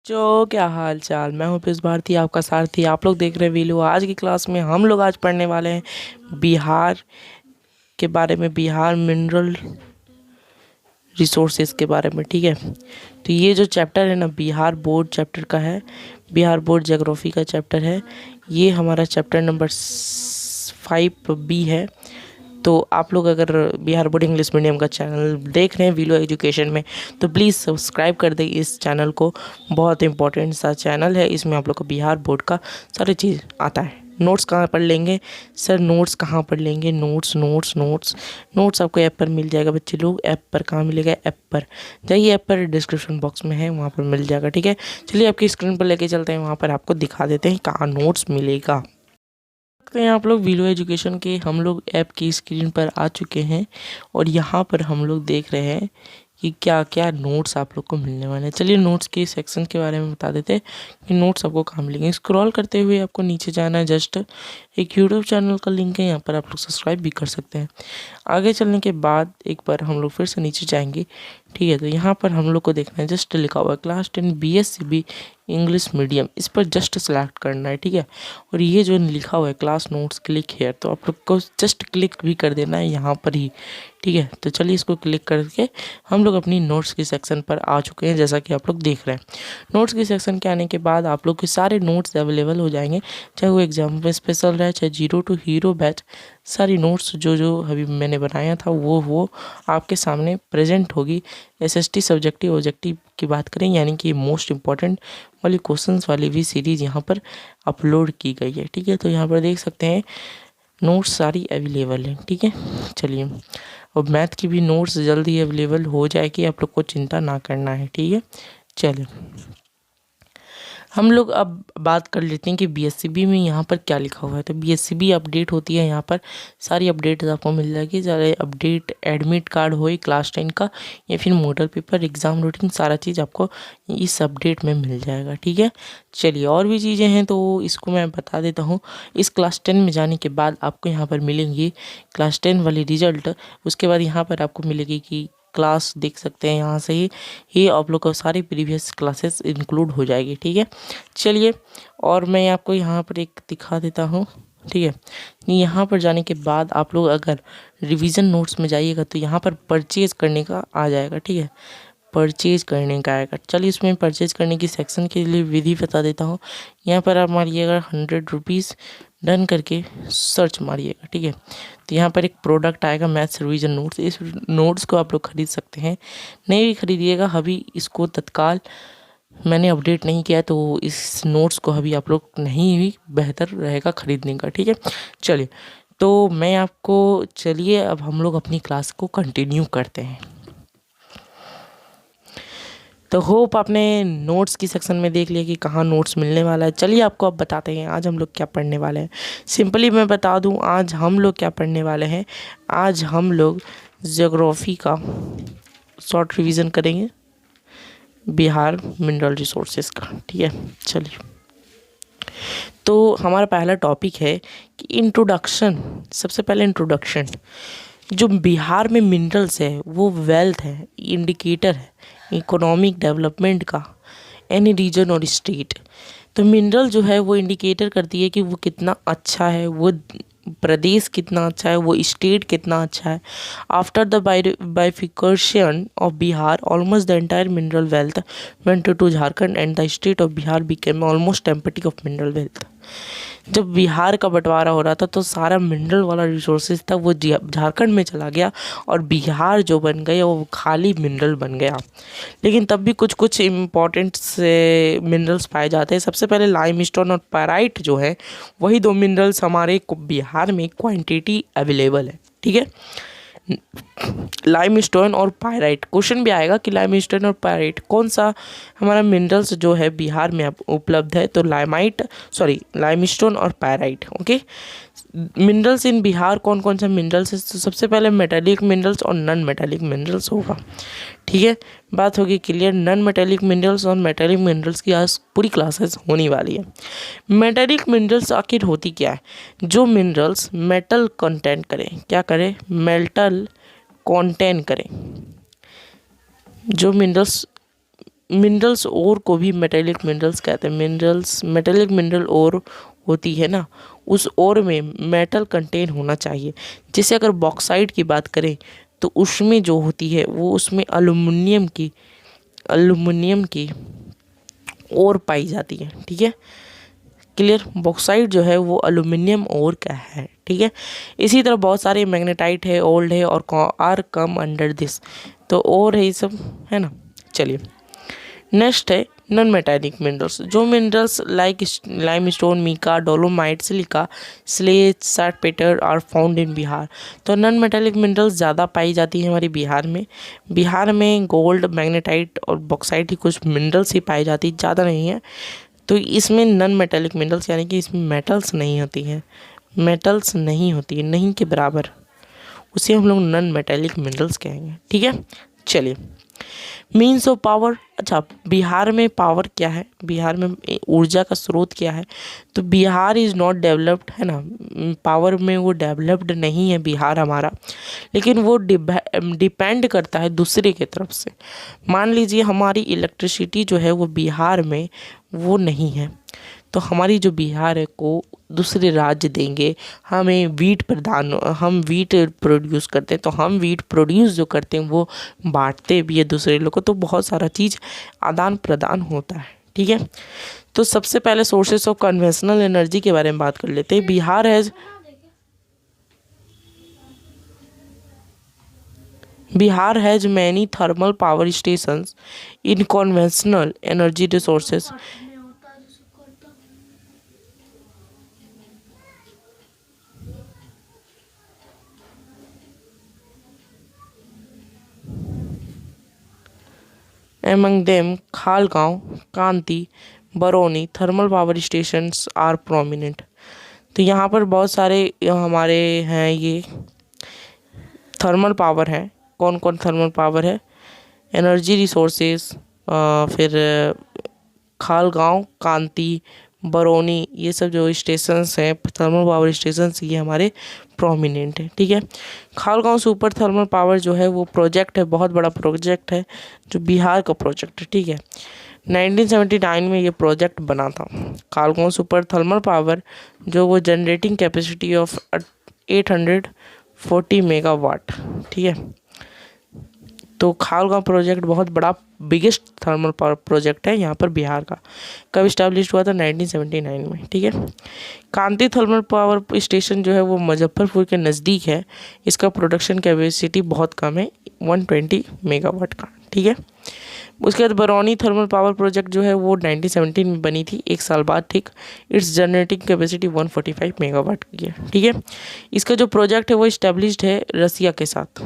जो क्या हाल चाल। मैं हूँ पीयूष भारती, आपका सारथी। आप लोग देख रहे हैं वीलू। आज की क्लास में हम लोग आज पढ़ने वाले हैं बिहार के बारे में, बिहार मिनरल रिसोर्सेज के बारे में। ठीक है, तो ये जो चैप्टर है ना, बिहार बोर्ड चैप्टर का है, बिहार बोर्ड ज्योग्राफी का चैप्टर है। ये हमारा चैप्टर नंबर 5B है। तो आप लोग अगर बिहार बोर्ड इंग्लिश मीडियम का चैनल देख रहे हैं वीलो एजुकेशन में, तो प्लीज़ सब्सक्राइब कर दें इस चैनल को। बहुत इंपॉर्टेंट सा चैनल है, इसमें आप लोग को बिहार बोर्ड का सारी चीज़ आता है। नोट्स कहाँ पर लेंगे सर? नोट्स कहाँ पर लेंगे? नोट्स नोट्स नोट्स नोट्स आपको ऐप पर मिल जाएगा बच्चे लोग। ऐप पर कहाँ मिलेगा? ऐप पर जाइए, ऐप पर डिस्क्रिप्शन बॉक्स में है, वहाँ पर मिल जाएगा। ठीक है, चलिए आपकी स्क्रीन पर लेके चलते हैं, वहाँ पर आपको दिखा देते हैं कहाँ नोट्स मिलेगा। सकते हैं आप लोग वीलो एजुकेशन के, हम लोग ऐप की स्क्रीन पर आ चुके हैं और यहाँ पर हम लोग देख रहे हैं कि क्या क्या नोट्स आप लोग को मिलने वाले हैं। चलिए नोट्स के सेक्शन के बारे में बता देते हैं कि नोट्स आपको कहाँ मिलेंगे। स्क्रॉल करते हुए आपको नीचे जाना है, जस्ट एक यूट्यूब चैनल का लिंक है, यहाँ पर आप लोग सब्सक्राइब भी कर सकते हैं। आगे चलने के बाद एक बार हम लोग फिर से नीचे जाएंगे। ठीक है, तो यहाँ पर हम लोग को देखना है, जस्ट लिखा हुआ है क्लास 10 BSCB इंग्लिश मीडियम, इस पर जस्ट सेलेक्ट करना है। ठीक है, और ये जो लिखा हुआ है क्लास नोट्स क्लिक हेयर, तो आप लोग को जस्ट क्लिक भी कर देना है यहाँ पर ही। ठीक है, तो चलिए इसको क्लिक करके हम लोग अपनी नोट्स के सेक्शन पर आ चुके हैं, जैसा कि आप लोग देख रहे हैं। नोट्स के सेक्शन के आने के बाद आप लोग के सारे नोट्स अवेलेबल हो जाएंगे, चाहे वो एग्जाम में स्पेशल रहे, चाहे 0 to हीरो बैच। सारी नोट्स जो जो अभी मैंने बनाया था वो आपके सामने प्रेजेंट होगी। SST सब्जेक्टिव ऑब्जेक्टिव की बात करें, यानी कि मोस्ट इम्पॉर्टेंट वाली क्वेश्चंस वाली भी सीरीज यहाँ पर अपलोड की गई है। ठीक है, तो यहाँ पर देख सकते हैं नोट्स सारी अवेलेबल हैं। ठीक है, चलिए, और मैथ की भी नोट्स जल्दी अवेलेबल हो जाएगी, आप लोग को चिंता ना करना है। ठीक है, चलिए हम लोग अब बात कर लेते हैं कि BSCB में यहाँ पर क्या लिखा हुआ है। तो BSCB अपडेट होती है, यहाँ पर सारी अपडेट्स आपको मिल जाएगी। सारे अपडेट, एडमिट कार्ड हो क्लास 10 का या फिर मॉडल पेपर, एग्ज़ाम रूटीन, सारा चीज़ आपको इस अपडेट में मिल जाएगा। ठीक है, चलिए और भी चीज़ें हैं तो इसको मैं बता देता हूँ। इस क्लास 10 में जाने के बाद आपको यहाँ पर मिलेंगी क्लास 10 वाली रिजल्ट। उसके बाद यहाँ पर आपको मिलेगी कि क्लास देख सकते हैं, यहाँ से ही आप लोग को सारी प्रीवियस क्लासेस इंक्लूड हो जाएगी। ठीक है, चलिए और मैं आपको यहाँ पर एक दिखा देता हूँ। ठीक है, यहाँ पर जाने के बाद आप लोग अगर रिवीजन नोट्स में जाइएगा तो यहाँ पर परचेज करने का आ जाएगा। ठीक है, परचेज करने का आएगा। चलिए इसमें परचेज करने की सेक्शन के लिए विधि बता देता हूँ। यहाँ पर आप मारिएगा 100 रुपीज़, डन करके सर्च मारिएगा। ठीक है, तो यहाँ पर एक प्रोडक्ट आएगा मैथ्स रिवीजन नोट्स। इस नोट्स को आप लोग खरीद सकते हैं, नहीं भी खरीदिएगा अभी इसको तत्काल मैंने अपडेट नहीं किया है, तो इस नोट्स को अभी आप लोग नहीं भी बेहतर रहेगा खरीदने का। ठीक है, चलिए तो मैं आपको, चलिए अब हम लोग अपनी क्लास को कंटिन्यू करते हैं। तो होप आपने नोट्स की सेक्शन में देख लिया कि कहाँ नोट्स मिलने वाला है। चलिए आपको अब बताते हैं आज हम लोग क्या पढ़ने वाले हैं। सिंपली मैं बता दूं आज हम लोग क्या पढ़ने वाले हैं। आज हम लोग ज्योग्राफी का शॉर्ट रिवीजन करेंगे, बिहार मिनरल रिसोर्सेज का। ठीक है, चलिए तो हमारा पहला टॉपिक है कि इंट्रोडक्शन। सबसे पहले इंट्रोडक्शन, जो बिहार में मिनरल्स है वो वेल्थ है, इंडिकेटर है इकोनॉमिक डेवलपमेंट का, एनी रीजन और स्टेट। तो मिनरल जो है वो इंडिकेटर करती है कि वो कितना अच्छा है, वो प्रदेश कितना अच्छा है, वो स्टेट कितना अच्छा है। After the bifurcation of Bihar almost the entire mineral wealth went to Jharkhand and the state of Bihar became almost empty of mineral wealth. जब बिहार का बंटवारा हो रहा था तो सारा मिनरल वाला रिसोर्सेज था वो झारखंड में चला गया और बिहार जो बन गया वो खाली मिनरल बन गया। लेकिन तब भी कुछ कुछ इम्पॉर्टेंट से मिनरल्स पाए जाते हैं। सबसे पहले लाइमस्टोन और पैराइट जो है वही दो मिनरल्स हमारे बिहार में क्वांटिटी अवेलेबल है। ठीक है, लाइमस्टोन और पायराइट, क्वेश्चन भी आएगा कि लाइमस्टोन और पायराइट कौन सा हमारा मिनरल्स जो है बिहार में उपलब्ध है। तो लाइमस्टोन और pyrite. Okay, minerals in Bihar कौन कौन सा मिनरल्स है? तो सबसे पहले मेटालिक मिनरल्स और नॉन मेटालिक मिनरल्स होगा। ठीक है, बात होगी क्लियर। नॉन मेटालिक मिनरल्स और मेटालिक मिनरल्स की आज पूरी क्लासेस होने वाली है। मेटालिक मिनरल्स आखिर होती क्या है? जो मिनरल्स मेटल कंटेंट करें, क्या करें? मेटल कंटेंट करें। जो मिनरल्स मिनरल्स ओर को भी मेटेलिक मिनरल्स कहते हैं। मिनरल्स, मेटेलिक मिनरल ओर होती है ना, उस ओर में मेटल कंटेन होना चाहिए। जैसे अगर बॉक्साइट की बात करें तो उसमें जो होती है वो उसमें अल्युमिनियम की ओर पाई जाती है। ठीक है, क्लियर। बॉक्साइट जो है वो अल्युमिनियम ओर का है। ठीक है, इसी तरह बहुत सारे मैग्नेटाइट है, ओल्ड है और आर कम अंडर दिस, तो और है ये सब, है ना। चलिए नेक्स्ट है नॉन मेटालिक मिनरल्स। जो minerals like limestone, mica, dolomite, silica, slate, sulphate are found in Bihar. तो नॉन मेटालिक मिनरल्स ज़्यादा पाई जाती है हमारे बिहार में। बिहार में गोल्ड, मैग्नेटाइट और बॉक्साइट की कुछ मिनरल्स ही पाई जाती, ज़्यादा नहीं है। तो इसमें नॉन मेटालिक मिनरल्स यानी कि इसमें मेटल्स नहीं होती है, मेटल्स नहीं होती है, नहीं के बराबर, उसे हम लोग नॉन मेटालिक मिनरल्स कहेंगे। ठीक है, चलिए मीन्स ऑफ पावर। अच्छा, बिहार में पावर क्या है, बिहार में ऊर्जा का स्रोत क्या है? तो बिहार इज़ नॉट डेवलप्ड, है ना, पावर में वो डेवलप्ड नहीं है बिहार हमारा, लेकिन वो डिपेंड करता है दूसरे की तरफ से। मान लीजिए हमारी इलेक्ट्रिसिटी जो है वो बिहार में वो नहीं है, तो हमारी जो बिहार है को दूसरे राज्य देंगे, हमें हम वीट प्रोड्यूस करते हैं, तो हम वीट प्रोड्यूस जो करते हैं वो बांटते भी है दूसरे लोग को, तो बहुत सारा चीज़ आदान प्रदान होता है। ठीक है, तो सबसे पहले सोर्सेस ऑफ कन्वेंशनल एनर्जी के बारे में बात कर लेते हैं। Bihar has many thermal power stations in conventional energy resources. Among them, Kahalgaon, Kanti, Barauni thermal power stations are prominent. तो यहाँ पर बहुत सारे हमारे हैं ये थर्मल पावर है। कौन कौन थर्मल पावर है? एनर्जी रिसोर्सेज, फिर खालगांव, कांती, बरौनी, ये सब जो स्टेशंस हैं थर्मल पावर स्टेशंस, ये हमारे प्रोमिनेंट है। ठीक है, खालगांव सुपर थर्मल पावर जो है वो प्रोजेक्ट है, बहुत बड़ा प्रोजेक्ट है, जो बिहार का प्रोजेक्ट है। ठीक है, 1979 में ये प्रोजेक्ट बना था खालगांव सुपर थर्मल पावर, जो वो जनरेटिंग कैपेसिटी ऑफ 840 मेगावाट। ठीक है, तो खालगांव प्रोजेक्ट बहुत बड़ा बिगेस्ट थर्मल पावर प्रोजेक्ट है यहाँ पर बिहार का। कब इस्टेब्लिश हुआ था? 1979 में। ठीक है, कांती थर्मल पावर स्टेशन जो है वो मुजफ्फरपुर के नज़दीक है। इसका प्रोडक्शन कैपेसिटी बहुत कम है, 120 मेगावाट का। ठीक है, उसके बाद बरौनी थर्मल पावर प्रोजेक्ट जो है वो 1917 में बनी थी, एक साल बाद। ठीक, इट्स जनरेटिंग कैपेसिटी 145 मेगावाट की है। ठीक है, इसका जो प्रोजेक्ट है वो इस्टेब्लिश्ड है रसिया के साथ,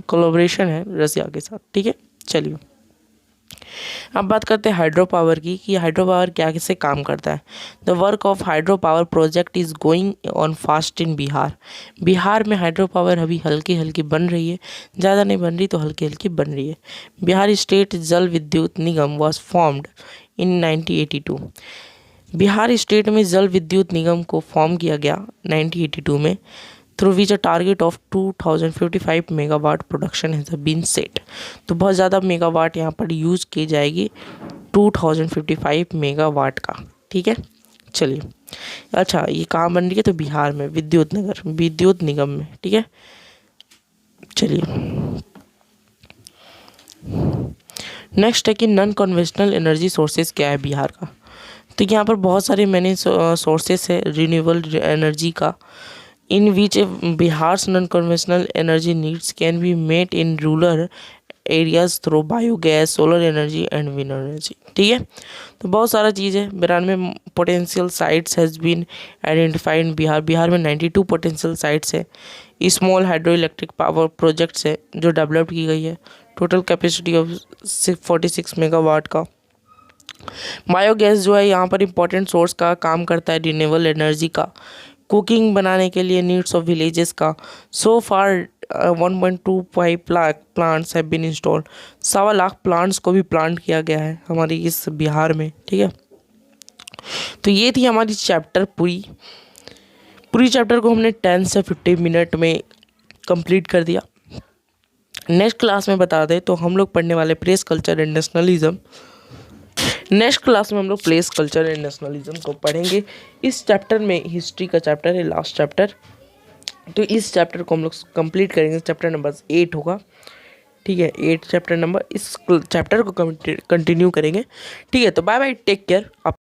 कोलैबोरेशन है रसिया के साथ। ठीक है, चलिए अब बात करते हैं हाइड्रो पावर की, कि हाइड्रो पावर क्या कैसे काम करता है। The work of hydro power project is going on fast in Bihar. Bihar में हाइड्रो पावर अभी हल्की हल्की बन रही है, ज़्यादा नहीं बन रही, तो हल्की हल्की बन रही है। Bihar state Jal Vidyut Nigam was formed in 1982। Bihar state में जल विद्युत निगम को फॉर्म किया गया 1982 में, through which a target of 2055 megawatt production has been set. तो बहुत ज़्यादा मेगावाट यहाँ पर यूज़ की जाएगी, 2055 मेगावाट का। ठीक है, चलिए अच्छा ये कहाँ बन रही है? तो बिहार में विद्युत निगम में। ठीक है, चलिए नेक्स्ट है कि नॉन कन्वेंशनल एनर्जी सोर्सेज क्या है बिहार का। तो यहाँ पर बहुत सारे मैंने सोर्सेस है रिन्यूएबल एनर्जी का, in which Bihar's non-conventional energy needs can be met in rural areas through biogas, solar energy and wind energy. ठीक है, तो बहुत सारा चीज़ है। 92 potential sites has been identified in Bihar. Bihar में 92 पोटेंशियल साइट्स है, small hydro electric power projects है जो डेवलप की गई है, टोटल कैपेसिटी ऑफ 46 मेगावाट का। बायोगैस जो है यहाँ पर इम्पोर्टेंट सोर्स का काम करता है रिन्यूएबल एनर्जी का, कुकिंग बनाने के लिए नीड्स ऑफ विलेजेस का। So far 1.25 lakh plants have been installed. 1.25 lakh plants को भी प्लांट किया गया है हमारी इस बिहार में। ठीक है, तो ये थी हमारी चैप्टर पूरी चैप्टर को हमने 10 से 15 मिनट में कंप्लीट कर दिया। नेक्स्ट क्लास में बता दें तो हम लोग पढ़ने वाले press culture and nationalism, next class में हम लोग प्लेस कल्चर एंड नेशनलिज्म को पढ़ेंगे। इस चैप्टर में हिस्ट्री का चैप्टर है, लास्ट चैप्टर। तो इस चैप्टर को हम लोग कंप्लीट करेंगे, चैप्टर नंबर 8 होगा, ठीक है। 8 चैप्टर नंबर, इस चैप्टर को कंटिन्यू करेंगे, ठीक है। तो बाय बाय, टेक केयर।